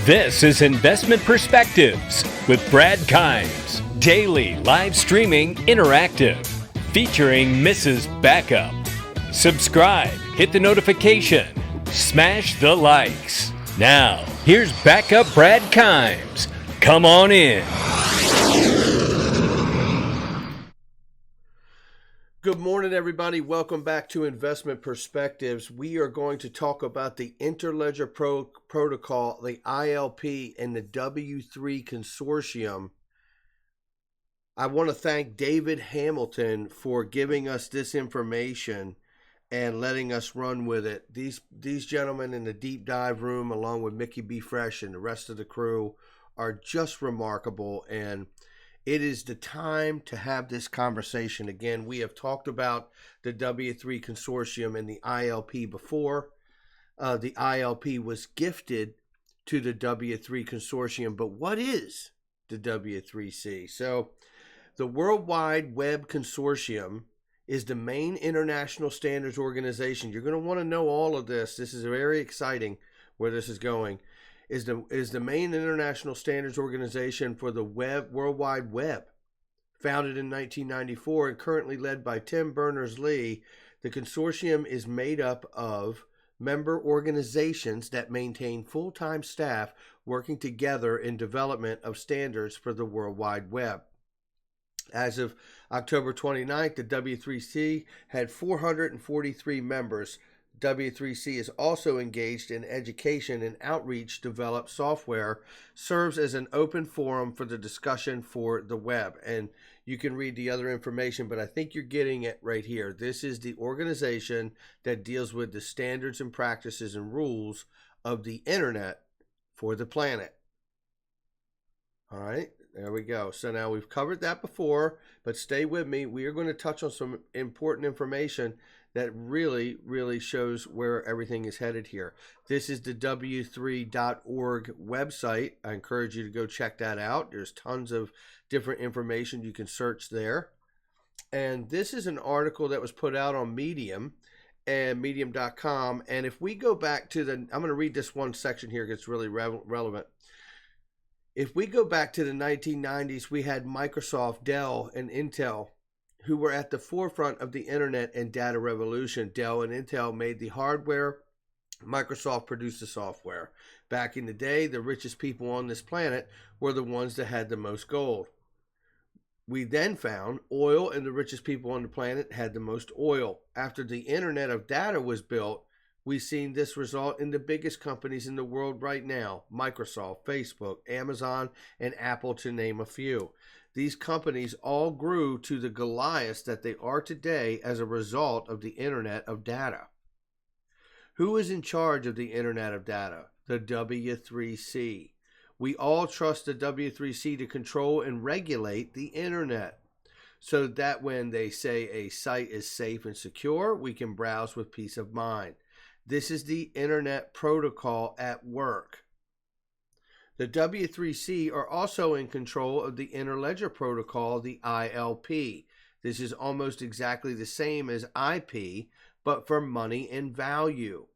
This is Investment Perspectives with Brad Kimes. Daily live streaming interactive featuring Mrs. Backup. Subscribe, hit the notification, smash the likes. Now, here's Backup Brad Kimes. Come on in. Good morning, everybody. Welcome back to Investment Perspectives. We are going to talk about the Interledger Protocol, the iLP, and the W3 Consortium. I want to thank David Hamilton for giving us this information and letting us run with it. These gentlemen in the deep dive room, along with Mickey B. Fresh and the rest of the crew, are just remarkable, and it is the time to have this conversation. Again, we have talked about the W3 Consortium and the iLP before. The iLP was gifted to the W3 Consortium, but what is the W3C? So the World Wide Web Consortium is the main international standards organization. You're going to want to know all of this. This is very exciting where this is going. Is the main international standards organization for the World Wide Web. Founded in 1994 and currently led by Tim Berners-Lee, the consortium is made up of member organizations that maintain full-time staff working together in development of standards for the World Wide Web. As of October 29th, the W3C had 443 members. W3C is also engaged in education and outreach, develop software, serves as an open forum for the discussion for the web. And you can read the other information, but I think you're getting it right here. This is the organization that deals with the standards and practices and rules of the internet for the planet. All right, there we go. So now we've covered that before, but stay with me. We are going to touch on some important information that really shows where everything is headed here. This is the w3.org website. I encourage you to go check that out. There's tons of different information you can search there. And this is an article that was put out on Medium and medium.com. And if we go back to I'm going to read this one section here because it's really relevant. If we go back to the 1990s, we had Microsoft, Dell, and Intel who were at the forefront of the internet and data revolution. Dell and Intel made the hardware. Microsoft produced the software. Back in the day, the richest people on this planet were the ones that had the most gold. We then found oil, and the richest people on the planet had the most oil. After the internet of data was built, we've seen this result in the biggest companies in the world right now: Microsoft, Facebook, Amazon, and Apple, to name a few. These companies all grew to the Goliaths that they are today as a result of the Internet of Data. Who is in charge of the Internet of Data? The W3C. We all trust the W3C to control and regulate the Internet, so that when they say a site is safe and secure, we can browse with peace of mind. This is the Internet Protocol at work. The W3C are also in control of the Interledger Protocol, the iLP. This is almost exactly the same as IP, but for money and value.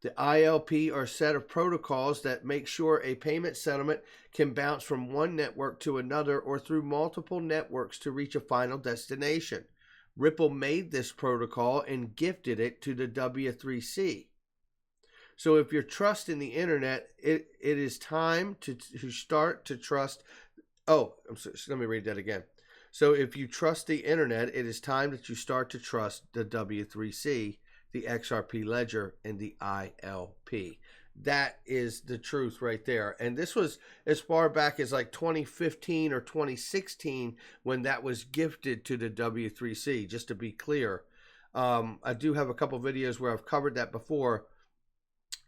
The iLP are a set of protocols that make sure a payment settlement can bounce from one network to another or through multiple networks to reach a final destination. Ripple made this protocol and gifted it to the W3C. So if you trust in the internet, it is time to start to trust. Let me read that again. So if you trust the internet, it is time that you start to trust the W3C, the XRP Ledger, and the iLP. That is the truth right there. And this was as far back as like 2015 or 2016 when that was gifted to the W3C, just to be clear. I do have a couple videos where I've covered that before.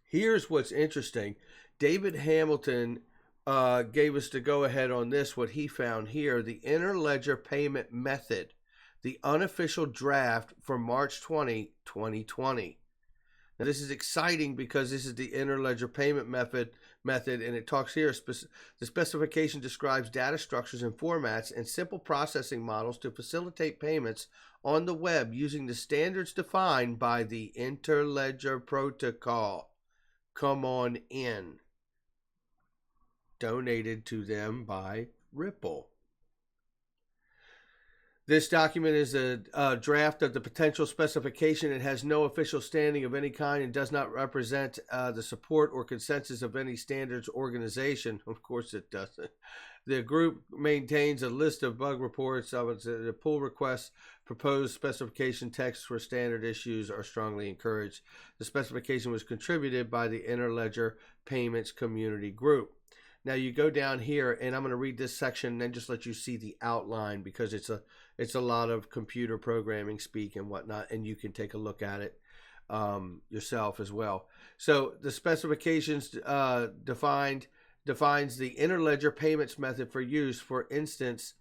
Here's what's interesting. David Hamilton gave us the go-ahead on this, what he found here, the Interledger Payment Method, the unofficial draft for March 20, 2020. Now, this is exciting because this is the Interledger Payment Method, and it talks here, the specification describes data structures and formats and simple processing models to facilitate payments on the web using the standards defined by the Interledger Protocol. Come on in. donated to them by Ripple. This document is a draft of the potential specification. It has no official standing of any kind and does not represent the support or consensus of any standards organization. Of course it doesn't. The group maintains a list of bug reports of the pull requests. Proposed specification texts for standard issues are strongly encouraged. The specification was contributed by the Interledger Payments Community Group. Now you go down here, and I'm going to read this section and then just let you see the outline, because it's a lot of computer programming speak and whatnot, and you can take a look at it yourself as well. So the specifications defines the Interledger payments method for use. For instance,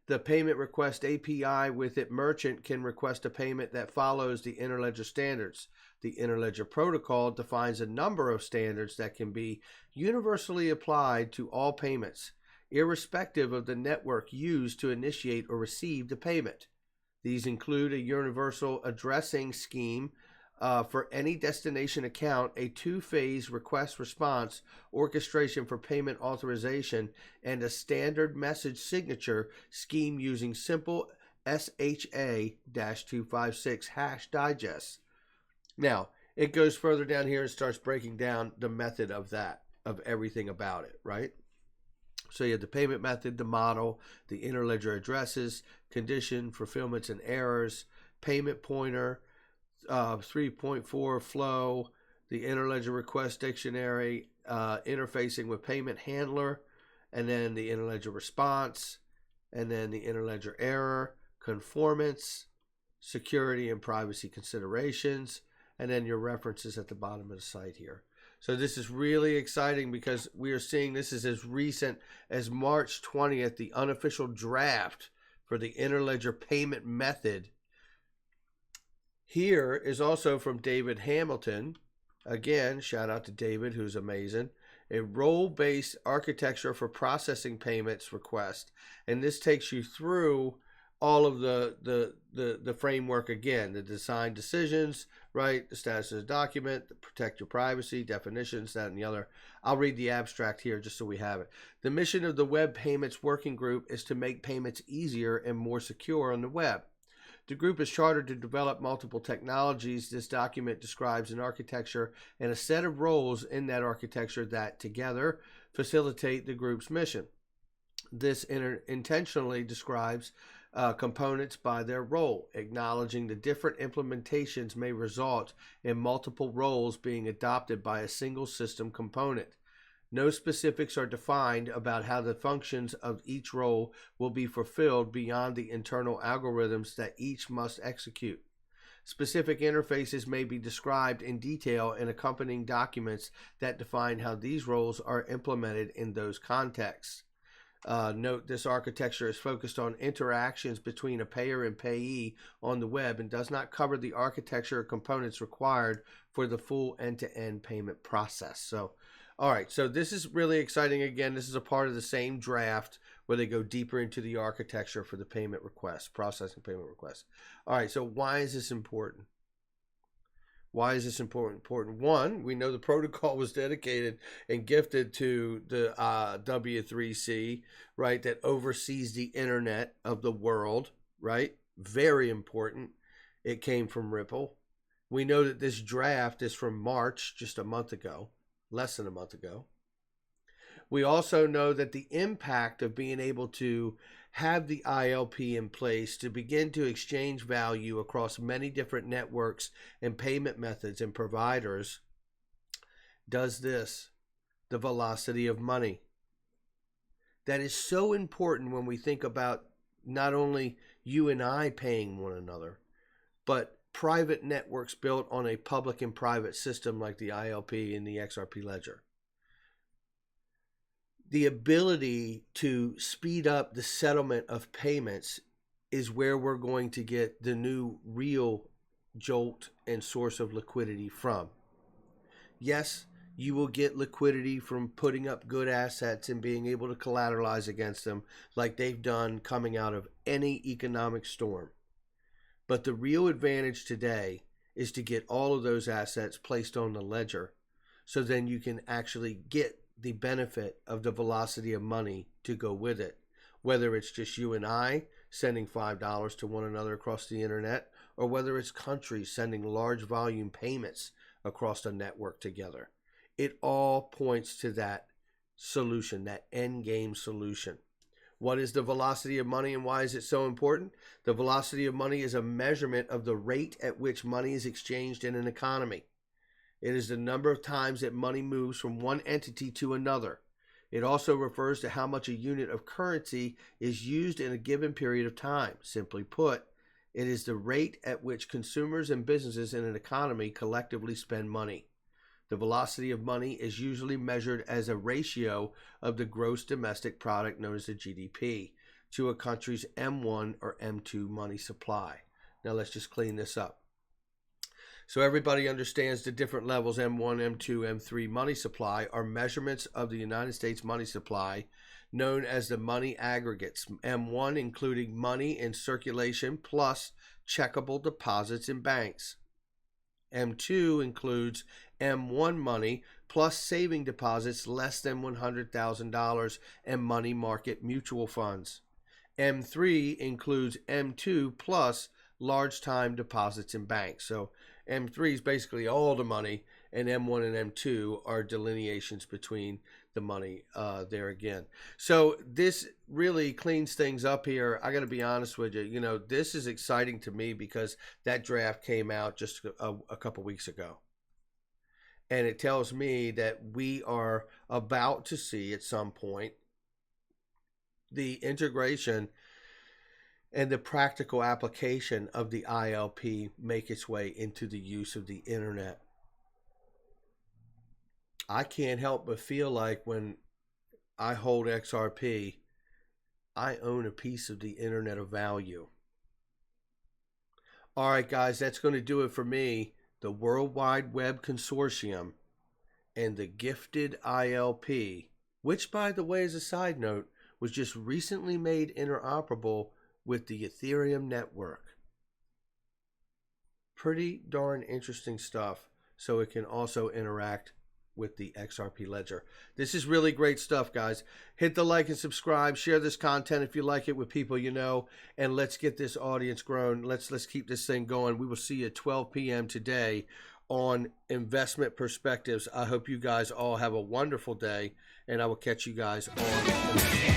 the payment request API with it merchant can request a payment that follows the Interledger standards. The Interledger Protocol defines a number of standards that can be universally applied to all payments, irrespective of the network used to initiate or receive the payment. These include a universal addressing scheme for any destination account, a two-phase request-response orchestration for payment authorization, and a standard message signature scheme using simple SHA-256 hash digests. Now, it goes further down here and starts breaking down the method of that, of everything about it, right? So you have the payment method, the model, the interledger addresses, condition, fulfillments and errors, payment pointer, 3.4 flow, the interledger request dictionary, interfacing with payment handler, and then the interledger response, and then the interledger error, conformance, security and privacy considerations, and then your references at the bottom of the site here. So this is really exciting because we are seeing this is as recent as March 20th, the unofficial draft for the Interledger payment method. Here is also from David Hamilton. Again, shout out to David, who's amazing. A role-based architecture for processing payments request. And this takes you through all of the framework again, the design decisions, right? The status of the document, protect your privacy, definitions, that and the other. I'll read the abstract here just so we have it. The mission of the Web Payments Working Group is to make payments easier and more secure on the web. The group is chartered to develop multiple technologies. This document describes an architecture and a set of roles in that architecture that together facilitate the group's mission. This intentionally describes components by their role, acknowledging the different implementations may result in multiple roles being adopted by a single system component. No specifics are defined about how the functions of each role will be fulfilled beyond the internal algorithms that each must execute. Specific interfaces may be described in detail in accompanying documents that define how these roles are implemented in those contexts. Note this architecture is focused on interactions between a payer and payee on the web and does not cover the architecture or components required for the full end-to-end payment process. So, all right, so this is really exciting. Again, this is a part of the same draft where they go deeper into the architecture for the payment request, processing payment requests. All right, so why is this important? Why is this important? One, we know the protocol was dedicated and gifted to the W3C, right, that oversees the internet of the world, right? Very important. It came from Ripple. We know that this draft is from March, just a month ago, less than a month ago. We also know that the impact of being able to have the iLP in place to begin to exchange value across many different networks and payment methods and providers does this, the velocity of money. That is so important when we think about not only you and I paying one another, but private networks built on a public and private system like the iLP and the XRP ledger. The ability to speed up the settlement of payments is where we're going to get the new real jolt and source of liquidity from. Yes, you will get liquidity from putting up good assets and being able to collateralize against them like they've done coming out of any economic storm. But the real advantage today is to get all of those assets placed on the ledger so then you can actually get the benefit of the velocity of money to go with it, whether it's just you and I sending $5 to one another across the internet, or whether it's countries sending large volume payments across the network together. It all points to that solution, that end game solution. What is the velocity of money and why is it so important? The velocity of money is a measurement of the rate at which money is exchanged in an economy. It is the number of times that money moves from one entity to another. It also refers to how much a unit of currency is used in a given period of time. Simply put, it is the rate at which consumers and businesses in an economy collectively spend money. The velocity of money is usually measured as a ratio of the gross domestic product, known as the GDP, to a country's M1 or M2 money supply. Now let's just clean this up. So everybody understands the different levels, M1, M2, M3 money supply are measurements of the United States money supply known as the money aggregates. M1 including money in circulation plus checkable deposits in banks. M2 includes M1 money plus saving deposits less than $100,000 and money market mutual funds. M3 includes M2 plus large time deposits in banks. So M3 is basically all the money, and M1 and M2 are delineations between the money there again. So this really cleans things up here. I got to be honest with you. You know, this is exciting to me because that draft came out just a couple weeks ago. And it tells me that we are about to see at some point the integration and the practical application of the iLP make its way into the use of the internet. I can't help but feel like when I hold XRP, I own a piece of the internet of value. All right, guys, that's going to do it for me. The World Wide Web Consortium and the gifted iLP, which, by the way, as a side note, was just recently made interoperable with the Ethereum network. Pretty darn interesting stuff, so it can also interact with the XRP ledger. This is really great stuff, guys. Hit the like and subscribe. Share this content if you like it with people you know, and let's get this audience grown. Let's keep this thing going. We will see you at 12 p.m. today on Investment Perspectives. I hope you guys all have a wonderful day, and I will catch you guys on the next one.